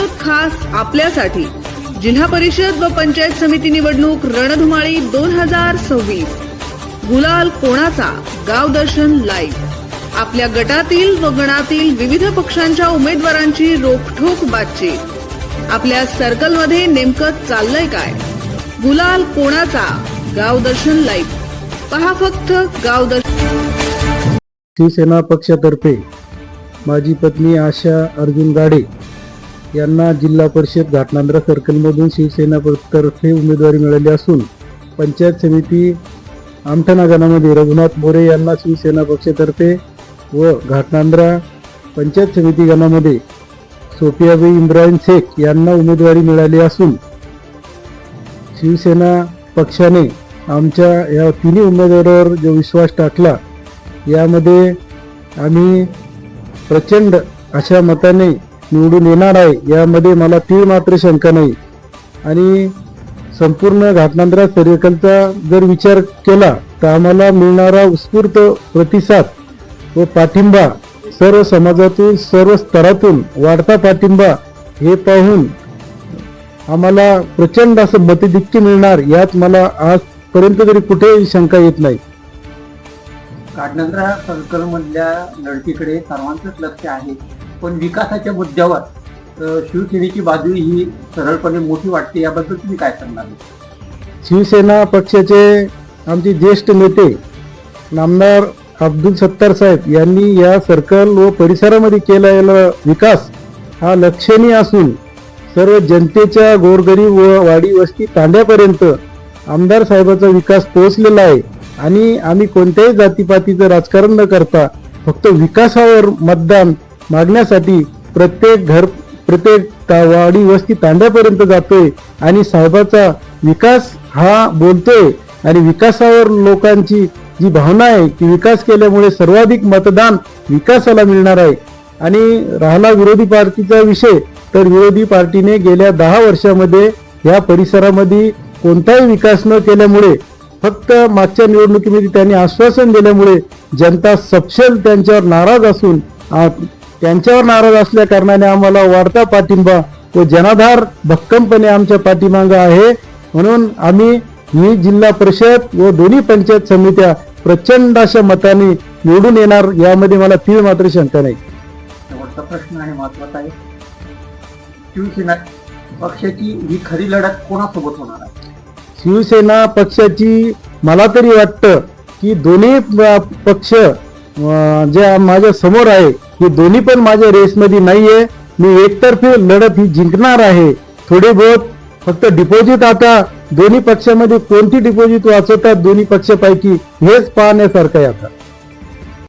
अर्थात खास आपल्यासाठी जिल्हा परिषद व पंचायत समिती निवडणूक रणधुमाळी 2026। गुलाल कोणाचा? गाव दर्शन लाईव्ह। आपल्या गटातील व गणातील विविध पक्षांच्या उमेदवारांची रोखठोक बातचीत। आपल्या सर्कलमध्ये नेमकं चाललंय काय? गुलाल कोणाचा? गाव दर्शन लाईव्ह पहा फक्त गाव दर्शन। शिवसेना पक्षातर्फे माझी पत्नी आशा अर्जुन गाडे यांना जिल्हा परिषद घाटनांद्रा सर्कलमधून शिवसेना तर्फे उमेदवारी मिळाली असून पंचायत समिती आमठाणा गणामध्ये रघुनाथ मोरे यांना शिवसेना पक्षातर्फे व घाटनांद्रा पंचायत समिती गणामध्ये सोफियाबाई इम्रान शेख यांना उमेदवारी मिळाली असून शिवसेना पक्षाने आमच्या या तिन्ही उमेदवारावर जो विश्वास टाकला यामध्ये आम्ही प्रचंड अशा मताने निवडून येणार आहे, यामध्ये मला तीळ मात्र शंका नाही। आणि संपूर्ण घाटनांद्रा सर्कलचा जर विचार केला तर आम्हाला मिळणारा उत्स्फूर्त प्रतिसाद व पाठिंबा सर्व समाजातून सर्व स्तरातून वाढता पाठिंबा हे पाहून आम्हाला प्रचंड असं मतधिक्य मिळणार यात मला आजपर्यंत तरी कुठेही शंका येत नाही। घाटनांद्रा सर्कल मधल्या लढतीकडे सर्वांचंच लक्ष आहे, पण विकासाच्या मुद्द्यावर शिवसेनेची बाजू ही सरळपणे मोठी वाटते, याबद्दल तुम्ही काय सांगणार? शिवसेना पक्षाचे आमचे ज्येष्ठ नेते नामदार अब्दुल सत्तार साहेब यांनी या सर्कल व परिसरामध्ये केलेला विकास हा लक्षणीय असून सर्व जनतेच्या गोरगरीब व वाडी वस्ती तांड्यापर्यंत आमदार साहेबाचा विकास पोहोचलेला आहे। आणि आम्ही कोणत्याही जातीपातीचं राजकारण न करता फक्त विकासावर मतदान मागण्यासाठी प्रत्येक वाडी वस्ती तांड्यापर्यंत जातोय आणि साहेबाचा विकास हा बोलतोय आणि विकासावर लोकांची जी भावना आहे की विकास केल्यामुळे सर्वाधिक मतदान विकासाला मिळणार आहे। आणि राहिला विरोधी पार्टीचा विषय तर विरोधी पार्टीने गेल्या 10 वर्षामध्ये या परिसरामध्ये कोणताही विकास न केल्यामुळे फक्त मागच्या निवडणुकीमध्ये त्यांनी आश्वासन दिल्यामुळे जनता सपशेल त्यांच्यावर नाराज असून त्यांच्यावर नाराज असल्या कारणाने आम्हाला वाढता पाठिंबा व जनाधार भक्कमपणे आमच्या पाठीमागे आहे। म्हणून आम्ही ही जिल्हा परिषद व दोन्ही पंचायत समित्या प्रचंड अशा मताने निवडून येणार, यामध्ये मला तीळ मात्र शंका नाही। शेवटचा प्रश्न आहे, महत्वाचा आहे, शिवसेना पक्षाची ही खरी लढत कोणासोबत होणार आहे? शिवसेना पक्षाची मला तरी वाटतं की दोन्ही पक्ष जे माझ्या समोर आहे हे दोन्ही पण माझ्या रेसमध्ये नाहीये। मी एकतर्फी लढत ही जिंकणार आहे। थोडे बहुत फक्त डिपॉझिट आता दोन्ही पक्षामध्ये कोणती डिपॉझिट वाचवतात दोन्ही पक्षापैकी हेच पाहण्यासारखं आहे आता।